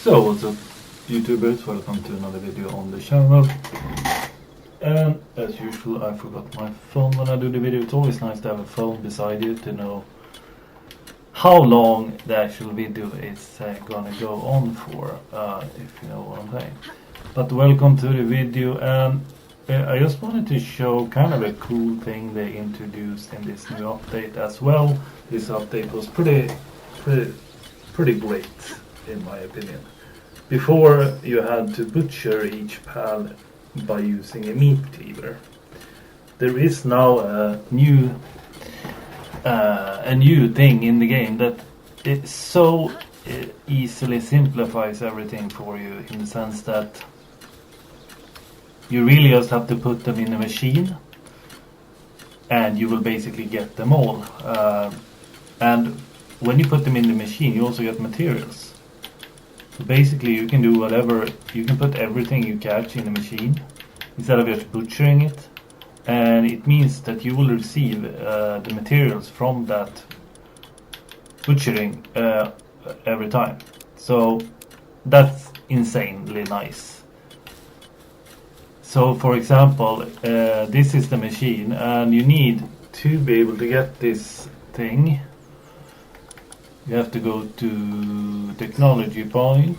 So what's up YouTubers, welcome to another video on the channel. And as usual I forgot my phone when I do the video. It's always nice to have a phone beside you to know how long the actual video is gonna go on for, if you know what I'm saying. But welcome to the video, and I just wanted to show kind of a cool thing they introduced in this new update as well. This update was pretty great in my opinion. Before you had to butcher each pal by using a meat cleaver. There is now a new thing in the game that it so easily simplifies everything for you, in the sense that you really just have to put them in a machine and you will basically get them all. And when you put them in the machine you also get materials. So basically you can do whatever, you can put everything you catch in the machine instead of just butchering it, and it means that you will receive the materials from that butchering every time. So that's insanely nice. So for example, this is the machine, and you need to be able to get this thing. You have to go to technology point,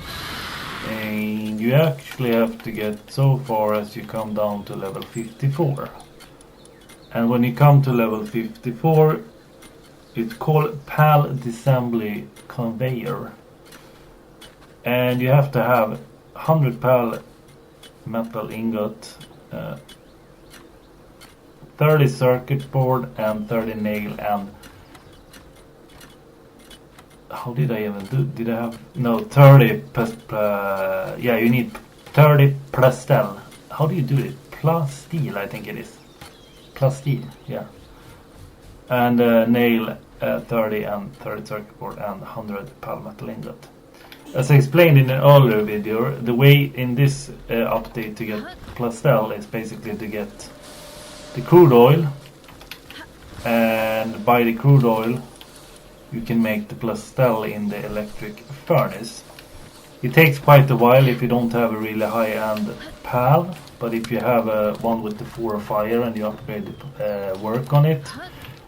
and you actually have to get so far as you come down to level 54. And when you come to level 54, it's called disassembly conveyor, and you have to have 100 pal metal ingot, 30 circuit board, and 30 nail, and how did I even do? Did I have no 30 yeah, you need 30 plastel. How do you do it? Plus steel, I think it is. Plus steel, yeah. And nail 30 and 30 circuit board and 100 pal metal ingot. As I explained in an earlier video, the way in this update to get plastel is basically to get the crude oil, and by the crude oil you can make the plastel in the electric furnace. It takes quite a while if you don't have a really high-end pal, but if you have one with the 4 fire and you upgrade work on it,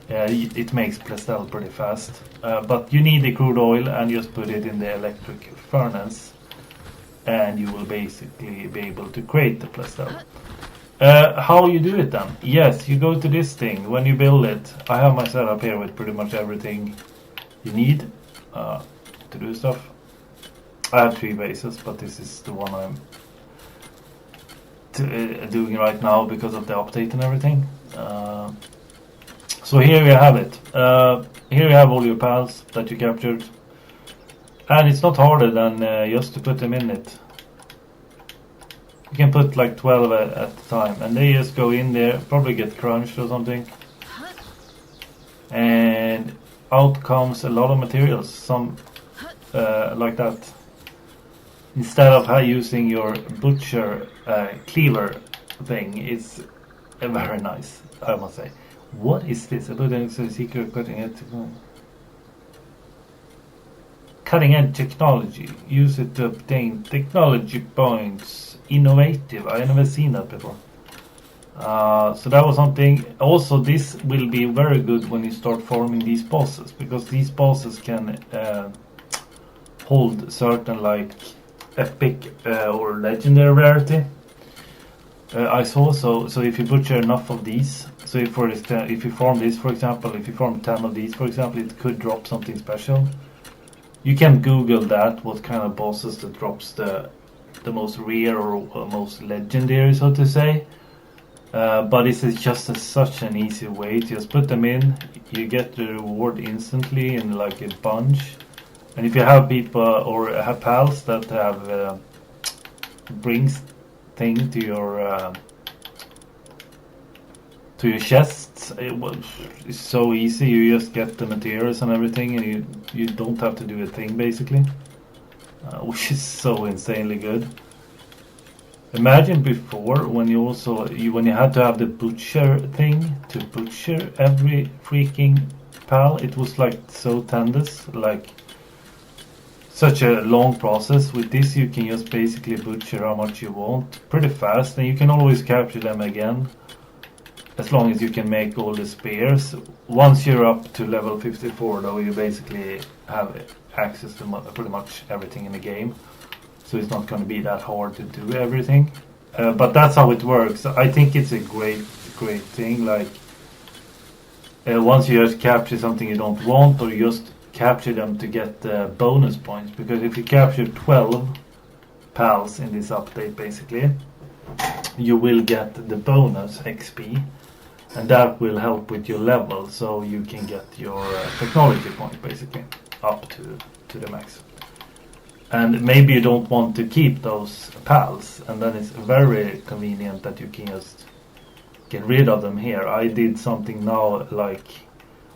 it makes plastel pretty fast. But you need the crude oil and just put it in the electric furnace, and you will basically be able to create the plastel. How you do it then? Yes, you go to this thing. When you build it, I have my setup here with pretty much everything you need to do stuff. I have 3 bases, but this is the one I'm doing right now because of the update and everything. So here you have it. Here you have all your pals that you captured, and it's not harder than just to put them in it. You can put like 12 at a time, and they just go in there, probably get crunched or something, and out comes a lot of materials, some like that. Instead of using your butcher cleaver thing, it's very nice, I must say. What is this? I put in a secret cutting edge technology. Use it to obtain technology points. Innovative. I never seen that before. So that was something. Also, this will be very good when you start farming these bosses, because these bosses can hold certain like epic or legendary rarity. I saw so if you butcher enough of these, so if you farm this, for example, if you farm 10 of these, for example, it could drop something special. You can Google that, what kind of bosses that drops the most rare or most legendary, so to say. But this is just such an easy way to just put them in. You get the reward instantly in like a bunch. And if you have people or have pals that have brings thing to your chests, it's so easy. You just get the materials and everything, and you don't have to do a thing basically, which is so insanely good. Imagine before when you had to have the butcher thing to butcher every freaking pal. It was like so tedious, like such a long process. With this you can just basically butcher how much you want pretty fast, and you can always capture them again as long as you can make all the spears. Once you're up to level 54 though, you basically have access to pretty much everything in the game, so it's not going to be that hard to do everything. But that's how it works. I think it's a great thing. Like once you just capture something you don't want, or you just capture them to get bonus points, because if you capture 12 pals in this update basically, you will get the bonus XP, and that will help with your level, so you can get your technology point basically up to the max. And maybe you don't want to keep those pals, and then it's very convenient that you can just get rid of them here. I did something now, like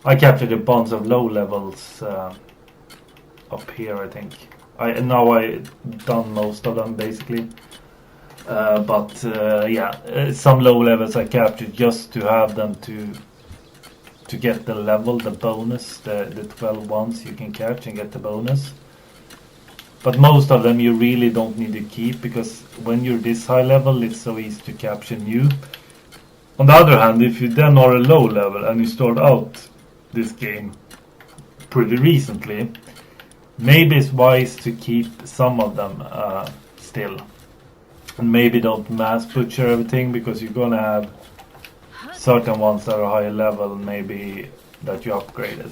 I captured a bunch of low levels up here, I think. I done most of them basically. Some low levels I captured just to have them to get the level, the bonus, the 12 ones you can catch and get the bonus. But most of them you really don't need to keep, because when you're this high level it's so easy to capture new. On the other hand, if you then are a low level and you start out this game pretty recently, maybe it's wise to keep some of them still. And maybe don't mass butcher everything, because you're gonna have certain ones that are higher level, maybe that you upgraded.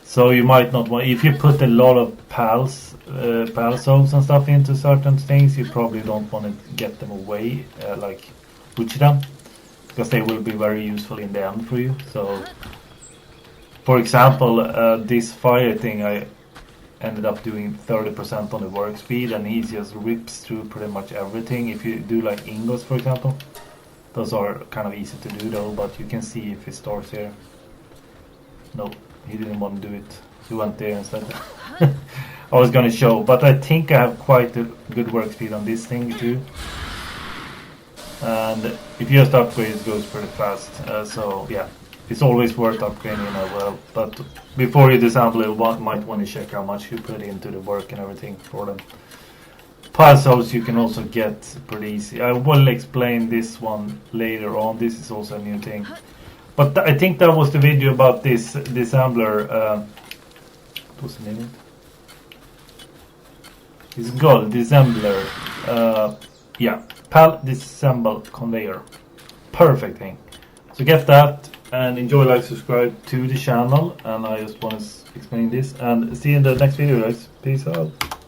So you might not want, if you put a lot of pal souls and stuff into certain things, you probably don't want to get them away, like butcher them, because they will be very useful in the end for you. So for example, this fire thing, I ended up doing 30% on the work speed, and he just rips through pretty much everything. If you do like ingots for example, those are kind of easy to do though, but you can see if it starts here. No, he didn't want to do it, he went there instead. I was gonna show, but I think I have quite a good work speed on this thing too, and if you just upgrade it goes pretty fast. So yeah, it's always worth upgrading as well, but before you disassemble it, might want to check how much you put into the work and everything for them. Puzzles you can also get pretty easy. I will explain this one later on. This is also a new thing. But I think that was the video about this disassembler. What was the name? It's called disassembler. Yeah, pal disassemble conveyor. Perfect thing. So get that and enjoy, like, subscribe to the channel. And I just want to explain this. And see you in the next video, guys. Peace out.